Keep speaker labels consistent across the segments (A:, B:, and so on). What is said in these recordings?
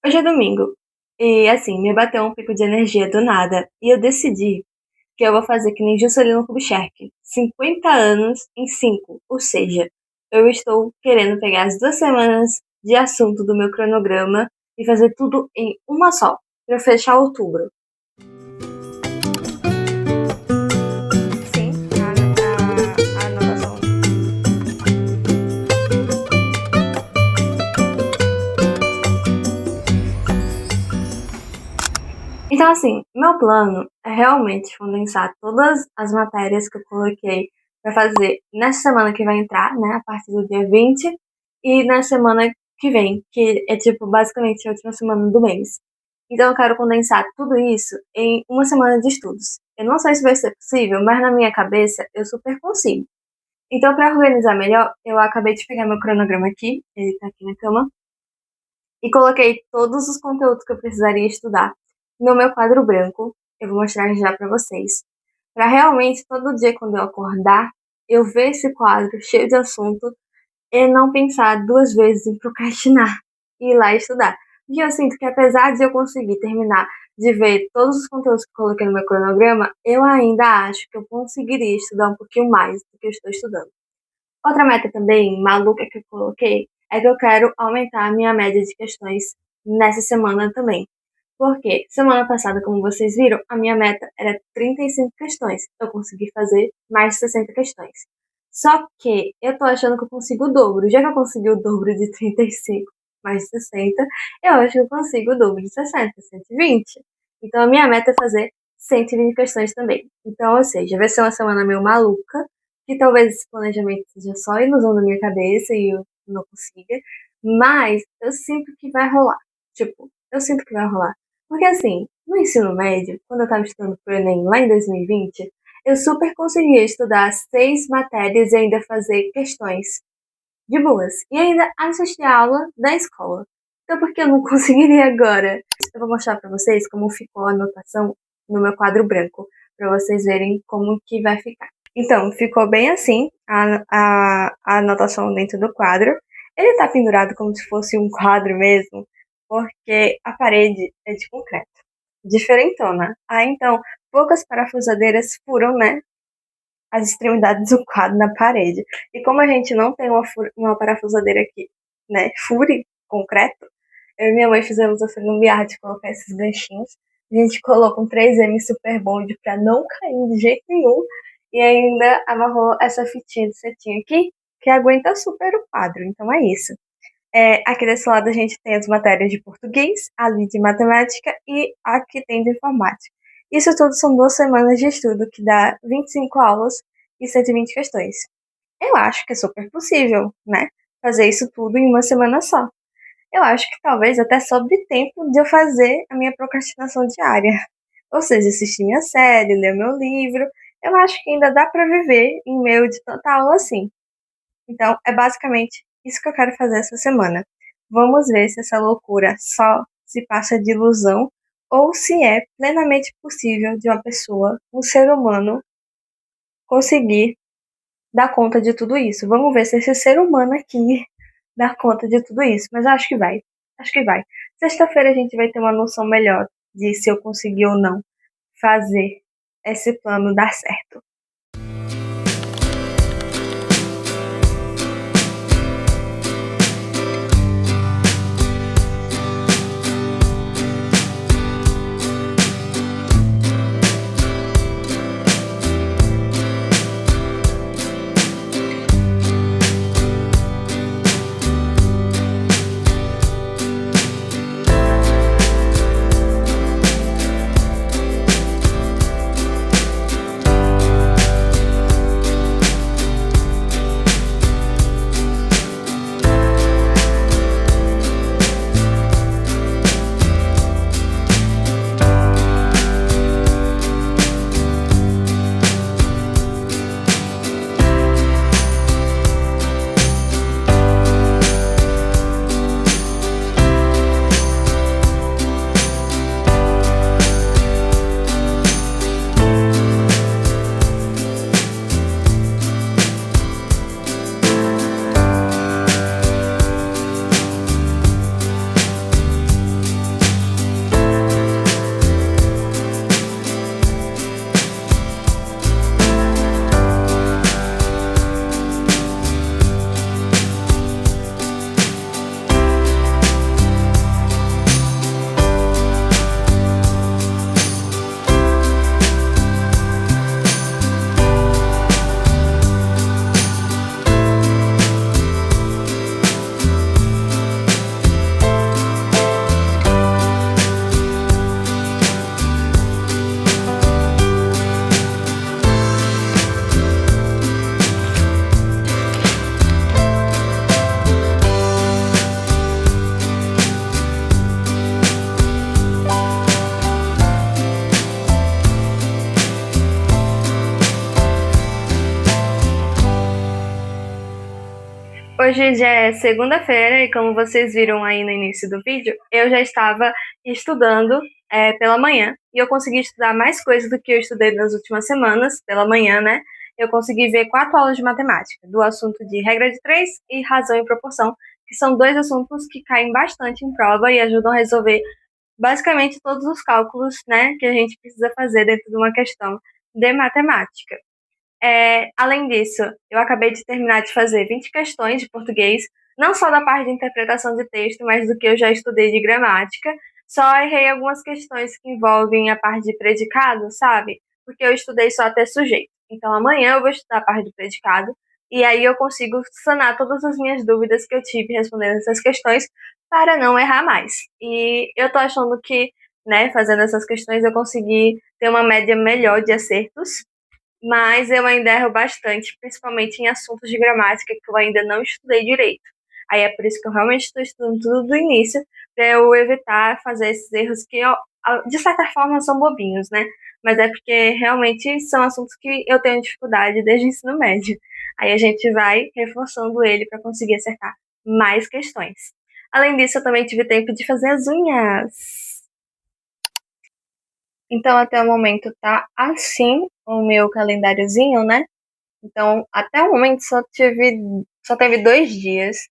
A: Hoje é domingo e, assim, me bateu um pico de energia do nada e eu decidi que eu vou fazer que nem Juscelino Kubitschek, 50 anos em 5, ou seja, eu estou querendo pegar as 2 semanas de assunto do meu cronograma e fazer tudo em uma só, para fechar outubro. Sim, a anotação. Então, assim, meu plano é realmente condensar todas as matérias que eu coloquei para fazer nessa semana que vai entrar, né, a partir do dia 20, e na semana que vem, que é, tipo, basicamente a última semana do mês. Então, eu quero condensar tudo isso em uma semana de estudos. Eu não sei se vai ser possível, mas na minha cabeça eu super consigo. Então, para organizar melhor, eu acabei de pegar meu cronograma aqui, ele tá aqui na cama, e coloquei todos os conteúdos que eu precisaria estudar no meu quadro branco. Eu vou mostrar já para vocês. Para realmente todo dia quando eu acordar, eu ver esse quadro cheio de assunto e não pensar duas vezes em procrastinar e ir lá estudar. Porque eu sinto que apesar de eu conseguir terminar de ver todos os conteúdos que eu coloquei no meu cronograma, eu ainda acho que eu conseguiria estudar um pouquinho mais do que eu estou estudando. Outra meta também maluca que eu coloquei é que eu quero aumentar a minha média de questões nessa semana também. Porque semana passada, como vocês viram, a minha meta era 35 questões. Eu consegui fazer mais de 60 questões. Só que eu tô achando que eu consigo o dobro. Já que eu consegui o dobro de 35 mais de 60, eu acho que eu consigo o dobro de 60, 120. Então a minha meta é fazer 120 questões também. Então, ou seja, vai ser uma semana meio maluca, que talvez esse planejamento seja só ilusão da minha cabeça e eu não consiga, mas eu sinto que vai rolar. Tipo, eu sinto que vai rolar. Porque assim, no ensino médio, quando eu tava estudando pro Enem lá em 2020, eu super conseguia estudar 6 matérias e ainda fazer questões de boas. E ainda assistir a aula da escola. Então por que eu não conseguiria agora? Eu vou mostrar pra vocês como ficou a anotação no meu quadro branco, pra vocês verem como que vai ficar. Então, ficou bem assim a anotação dentro do quadro. Ele tá pendurado como se fosse um quadro mesmo, porque a parede é de concreto. Diferentona. Então, poucas parafusadeiras furam, né, as extremidades do quadro na parede. E como a gente não tem uma parafusadeira aqui, né, fure concreto, eu e minha mãe fizemos essa gambiarra de colocar esses ganchinhos. A gente colocou um 3M Super Bond pra não cair de jeito nenhum. E ainda amarrou essa fitinha de cetim aqui, que aguenta super o quadro. Então é isso. Aqui desse lado a gente tem as matérias de português, ali de matemática e aqui tem de informática. Isso tudo são 2 semanas de estudo, que dá 25 aulas e 120 questões. Eu acho que é super possível, né? Fazer isso tudo em uma semana só. Eu acho que talvez até sobre tempo de eu fazer a minha procrastinação diária. Ou seja, assistir minha série, ler meu livro. Eu acho que ainda dá para viver em meio de tanta aula assim. Então, é basicamente isso que eu quero fazer essa semana. Vamos ver se essa loucura só se passa de ilusão ou se é plenamente possível de uma pessoa, um ser humano, conseguir dar conta de tudo isso. Vamos ver se esse ser humano aqui dá conta de tudo isso. Mas eu acho que vai. Acho que vai. Sexta-feira a gente vai ter uma noção melhor de se eu conseguir ou não fazer esse plano dar certo. Hoje já é segunda-feira e como vocês viram aí no início do vídeo, eu já estava estudando pela manhã e eu consegui estudar mais coisas do que eu estudei nas últimas semanas, pela manhã, né? Eu consegui ver 4 aulas de matemática, do assunto de regra de três e razão e proporção, que são dois assuntos que caem bastante em prova e ajudam a resolver basicamente todos os cálculos, né, que a gente precisa fazer dentro de uma questão de matemática. Além disso, eu acabei de terminar de fazer 20 questões de português, não só da parte de interpretação de texto, mas do que eu já estudei de gramática. Só errei algumas questões que envolvem a parte de predicado, sabe? Porque eu estudei só até sujeito. Então amanhã eu vou estudar a parte do predicado, e aí eu consigo sanar todas as minhas dúvidas que eu tive respondendo essas questões para não errar mais. E eu tô achando que, né, fazendo essas questões eu consegui ter uma média melhor de acertos, mas eu ainda erro bastante, principalmente em assuntos de gramática que eu ainda não estudei direito. Aí é por isso que eu realmente estou estudando tudo do início, para eu evitar fazer esses erros que, de certa forma, são bobinhos, né? Mas é porque realmente são assuntos que eu tenho dificuldade desde o ensino médio. Aí a gente vai reforçando ele para conseguir acertar mais questões. Além disso, eu também tive tempo de fazer as unhas. Então, até o momento tá assim o meu calendáriozinho, né? Então, até o momento só teve 2 dias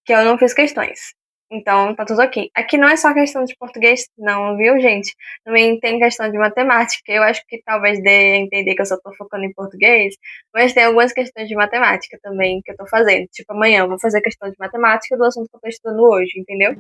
A: que eu não fiz questões. Então, tá tudo ok. Aqui não é só questão de português, não, viu, gente? Também tem questão de matemática. Eu acho que talvez dê a entender que eu só tô focando em português, mas tem algumas questões de matemática também que eu tô fazendo. Tipo, amanhã eu vou fazer questão de matemática do assunto que eu tô estudando hoje, entendeu?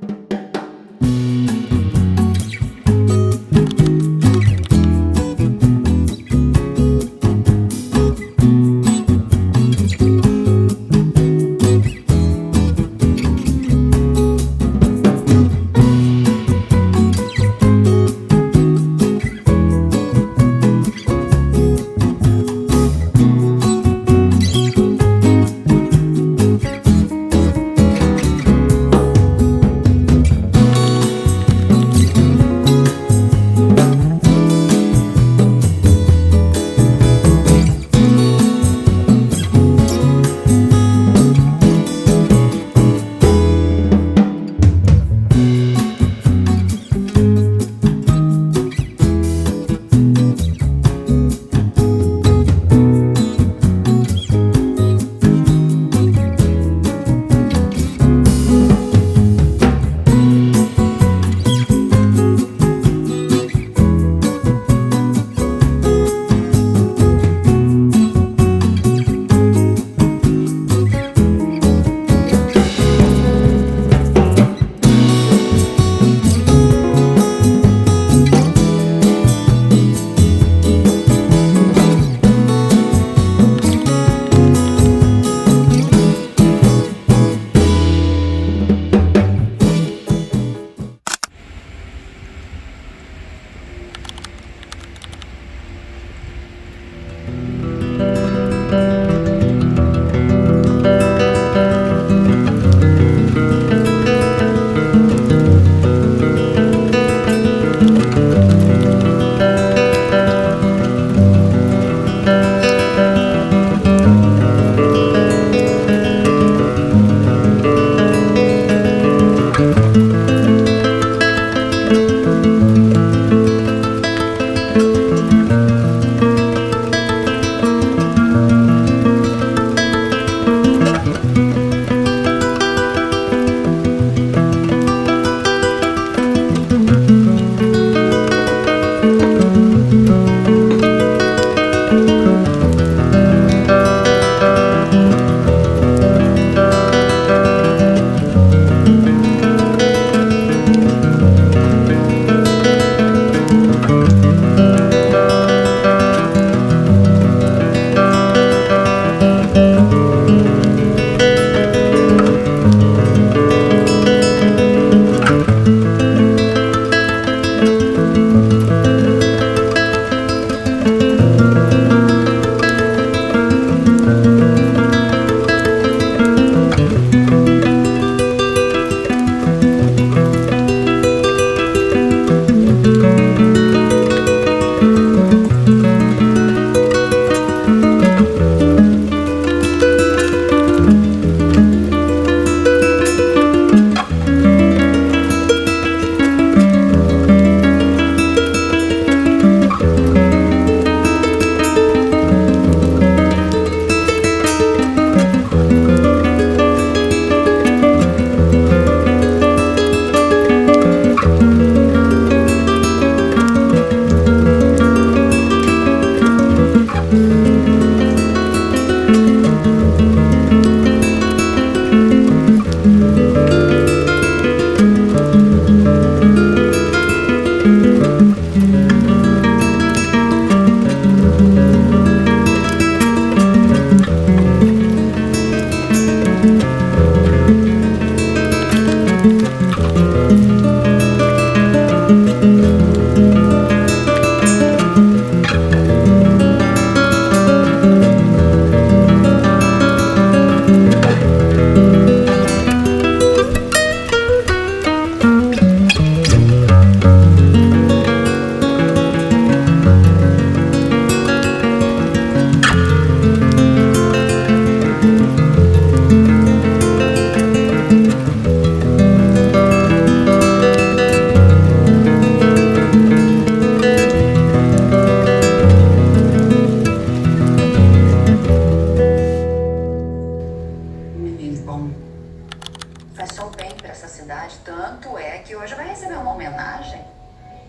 B: que hoje vai receber uma homenagem.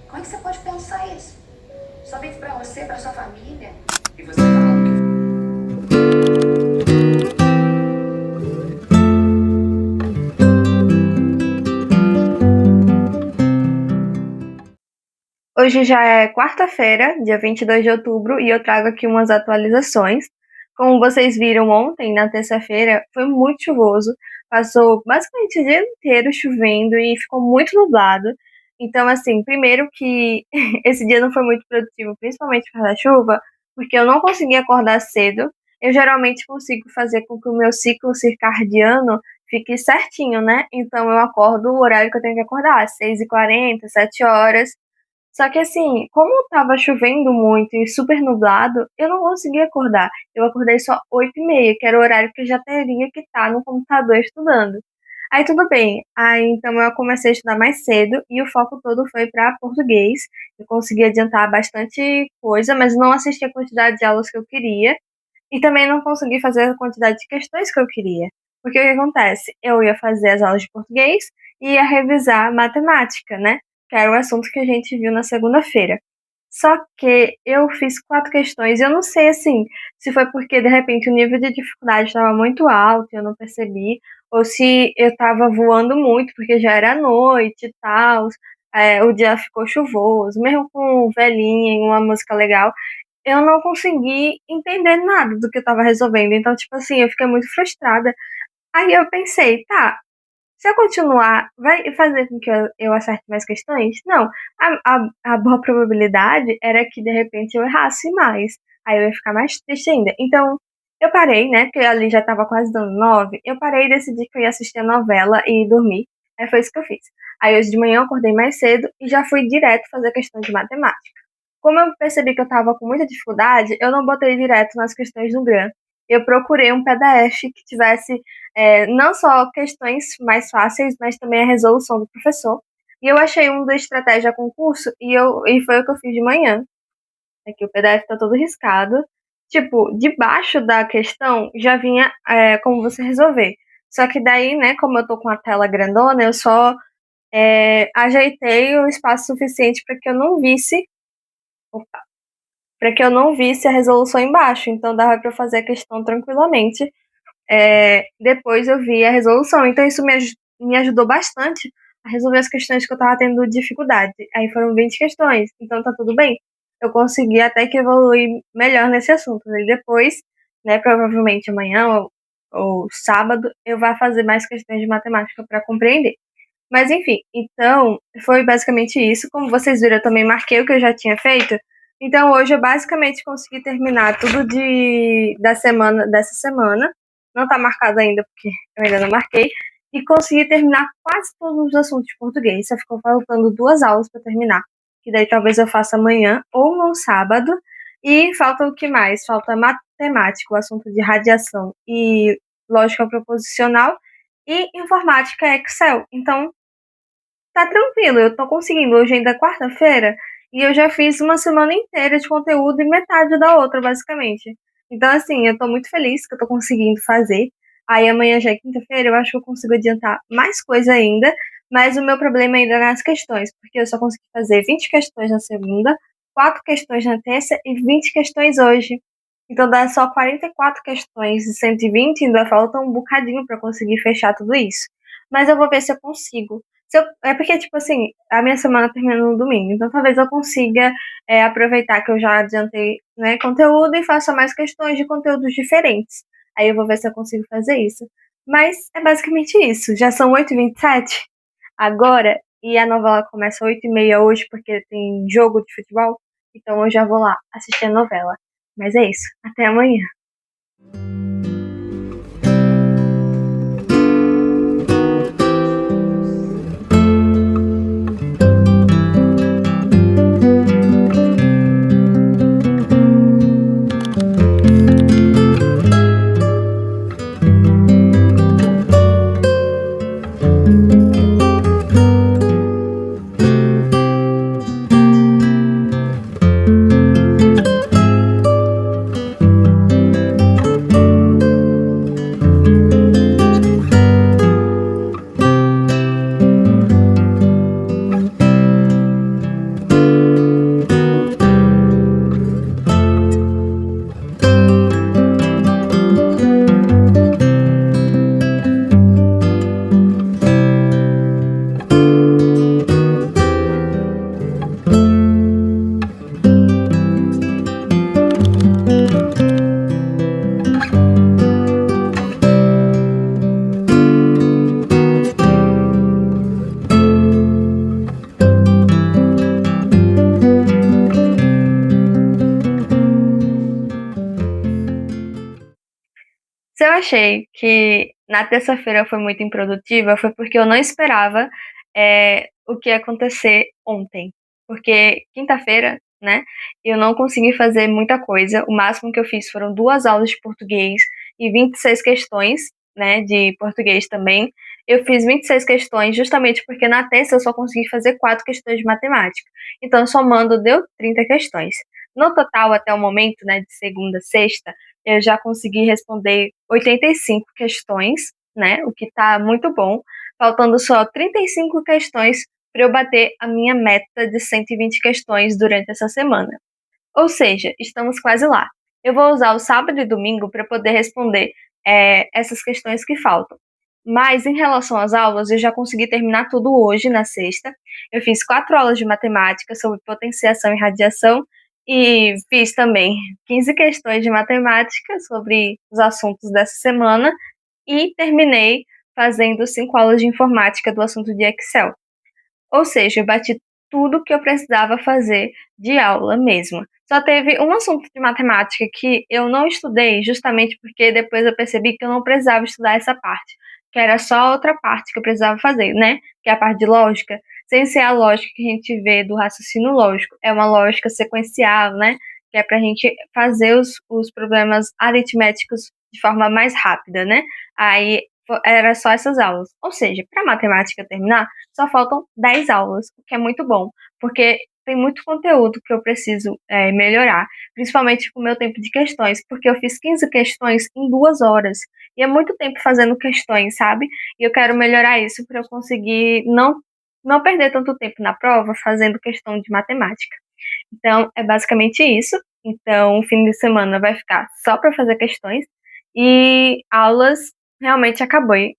B: Como é que você pode pensar isso? Somente pra você, pra sua família. E você vai falar o quê?
A: Hoje já é quarta-feira, dia 22 de outubro, e eu trago aqui umas atualizações. Como vocês viram ontem, na terça-feira, foi muito chuvoso. Passou basicamente o dia inteiro chovendo e ficou muito nublado. Então, assim, primeiro que esse dia não foi muito produtivo, principalmente por causa da chuva, porque eu não consegui acordar cedo. Eu geralmente consigo fazer com que o meu ciclo circadiano fique certinho, né? Então eu acordo o horário que eu tenho que acordar, 6h40, 7 horas. Só que assim, como estava chovendo muito e super nublado, eu não consegui acordar. Eu acordei só 8h30, que era o horário que eu já teria que estar no computador estudando. Aí tudo bem. Aí então eu comecei a estudar mais cedo e o foco todo foi para português. Eu consegui adiantar bastante coisa, mas não assisti a quantidade de aulas que eu queria. E também não consegui fazer a quantidade de questões que eu queria. Porque o que acontece? Eu ia fazer as aulas de português e ia revisar matemática, né? Que era o assunto que a gente viu na segunda-feira. Só que eu fiz 4 questões. Eu não sei, assim, se foi porque de repente o nível de dificuldade estava muito alto e eu não percebi, ou se eu estava voando muito porque já era noite e tal, o dia ficou chuvoso, mesmo com velhinha e uma música legal, eu não consegui entender nada do que eu estava resolvendo. Então, tipo assim, eu fiquei muito frustrada. Aí eu pensei, tá, se eu continuar, vai fazer com que eu acerte mais questões? Não. A boa probabilidade era que, de repente, eu errasse mais. Aí eu ia ficar mais triste ainda. Então, eu parei, né? Porque ali já tava quase dando 9. Eu parei e decidi que eu ia assistir a novela e dormir. Aí foi isso que eu fiz. Aí hoje de manhã eu acordei mais cedo e já fui direto fazer questão de matemática. Como eu percebi que eu tava com muita dificuldade, eu não botei direto nas questões no Gran. Eu procurei um PDF que tivesse não só questões mais fáceis, mas também a resolução do professor. E eu achei um da estratégia concurso e foi o que eu fiz de manhã. Aqui o PDF tá todo riscado. Tipo, debaixo da questão já vinha como você resolver. Só que daí, né, como eu tô com a tela grandona, eu só ajeitei o espaço suficiente para que eu não visse, para que eu não visse a resolução embaixo. Então dava para fazer a questão tranquilamente. Depois eu vi a resolução. Então isso me ajudou bastante a resolver as questões que eu estava tendo dificuldade. Aí foram 20 questões, então tá tudo bem. Eu consegui até que evoluir melhor nesse assunto. E depois, né, provavelmente amanhã ou sábado, eu vou fazer mais questões de matemática para compreender. Mas enfim, então foi basicamente isso. Como vocês viram, eu também marquei o que eu já tinha feito. Então hoje eu basicamente consegui terminar tudo dessa semana. Não tá marcado ainda porque eu ainda não marquei. E consegui terminar quase todos os assuntos de português. Só ficou faltando 2 aulas para terminar. Que daí talvez eu faça amanhã ou no sábado. E falta o que mais? Falta matemática, o assunto de radiação e lógica proposicional e informática Excel. Então tá tranquilo, eu tô conseguindo. Hoje ainda é quarta-feira e eu já fiz uma semana inteira de conteúdo e metade da outra, basicamente. Então, assim, eu tô muito feliz que eu tô conseguindo fazer. Aí amanhã já é quinta-feira, eu acho que eu consigo adiantar mais coisa ainda, mas o meu problema ainda é nas questões, porque eu só consegui fazer 20 questões na segunda, 4 questões na terça e 20 questões hoje. Então dá só 44 questões e 120, ainda falta um bocadinho para conseguir fechar tudo isso. Mas eu vou ver se eu consigo. É porque, tipo assim, a minha semana termina no domingo, então talvez eu consiga aproveitar que eu já adiantei, né, conteúdo e faça mais questões de conteúdos diferentes. Aí eu vou ver se eu consigo fazer isso. Mas é basicamente isso. Já são 8h27 agora e a novela começa 8h30 hoje porque tem jogo de futebol. Então eu já vou lá assistir a novela. Mas é isso. Até amanhã. achei que na terça-feira foi muito improdutiva foi porque eu não esperava o que ia acontecer ontem. Porque quinta-feira, né, eu não consegui fazer muita coisa. O máximo que eu fiz foram 2 aulas de português e 26 questões, né, de português também. Eu fiz 26 questões justamente porque na terça eu só consegui fazer 4 questões de matemática. Então, somando, deu 30 questões. No total, até o momento, né, de segunda a sexta, eu já consegui responder 85 questões, né, o que está muito bom, faltando só 35 questões para eu bater a minha meta de 120 questões durante essa semana. Ou seja, estamos quase lá. Eu vou usar o sábado e domingo para poder responder essas questões que faltam. Mas em relação às aulas, eu já consegui terminar tudo hoje, na sexta. Eu fiz 4 aulas de matemática sobre potenciação e radiação e fiz também 15 questões de matemática sobre os assuntos dessa semana e terminei fazendo 5 aulas de informática do assunto de Excel. Ou seja, eu bati tudo que eu precisava fazer de aula mesmo. Só teve um assunto de matemática que eu não estudei, justamente porque depois eu percebi que eu não precisava estudar essa parte, que era só a outra parte que eu precisava fazer, né? Que é a parte de lógica, sem ser a lógica que a gente vê do raciocínio lógico. É uma lógica sequencial, né? Que é pra gente fazer os problemas aritméticos de forma mais rápida, né? Aí era só essas aulas. Ou seja, para matemática terminar, só faltam 10 aulas, o que é muito bom, porque tem muito conteúdo que eu preciso melhorar, principalmente com o meu tempo de questões, porque eu fiz 15 questões em 2 horas, e é muito tempo fazendo questões, sabe? E eu quero melhorar isso para eu conseguir não perder tanto tempo na prova fazendo questão de matemática. Então, é basicamente isso. Então, o fim de semana vai ficar só para fazer questões e aulas realmente acabei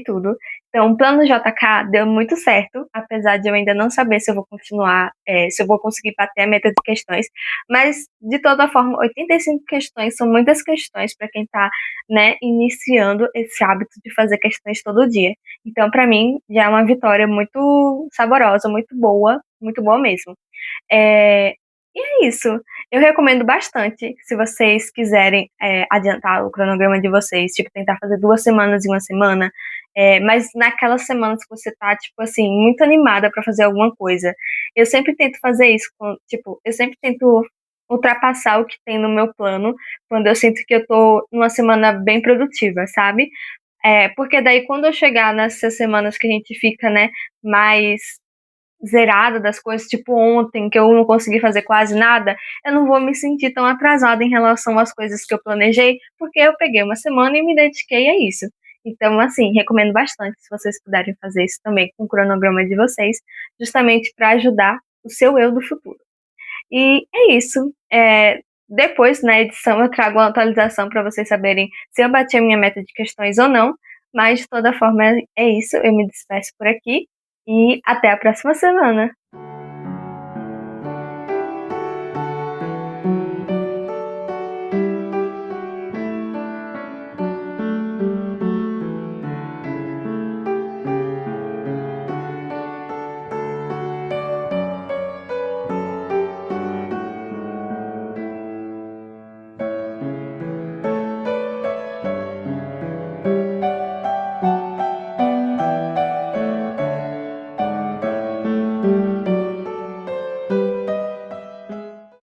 A: tudo. Então, o plano JK deu muito certo, apesar de eu ainda não saber se eu vou continuar, se eu vou conseguir bater a meta de questões. Mas, de toda forma, 85 questões são muitas questões para quem está, né, iniciando esse hábito de fazer questões todo dia. Então, para mim, já é uma vitória muito saborosa, muito boa mesmo. É, e é isso. Eu recomendo bastante, se vocês quiserem adiantar o cronograma de vocês, tipo, tentar fazer 2 semanas em uma semana, mas naquelas semanas que você tá, tipo assim, muito animada para fazer alguma coisa. Eu sempre tento fazer isso, tipo, eu sempre tento ultrapassar o que tem no meu plano quando eu sinto que eu tô numa semana bem produtiva, sabe? Porque daí quando eu chegar nessas semanas que a gente fica, né, mais zerada das coisas, tipo ontem, que eu não consegui fazer quase nada, eu não vou me sentir tão atrasada em relação às coisas que eu planejei, porque eu peguei uma semana e me dediquei a isso. Então, assim, recomendo bastante se vocês puderem fazer isso também com o cronograma de vocês, justamente para ajudar o seu eu do futuro. E é isso. Depois, na edição, eu trago uma atualização para vocês saberem se eu bati a minha meta de questões ou não. Mas, de toda forma, é isso. Eu me despeço por aqui e até a próxima semana.